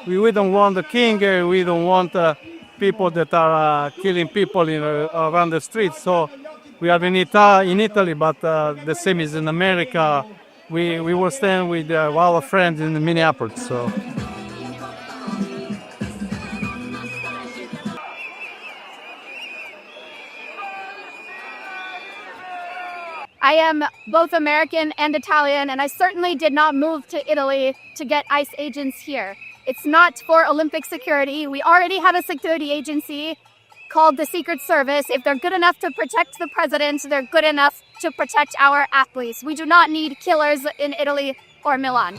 We don't want the king, we don't want people that are killing people around the streets. So we are in Italy, but the same is in America. We will stand with our friends in Minneapolis. So. I am both American and Italian, and I certainly did not move to Italy to get ICE agents here. It's not for Olympic security. We already have a security agency called the Secret Service. If they're good enough to protect the president, they're good enough to protect our athletes. We do not need killers in Italy or Milan.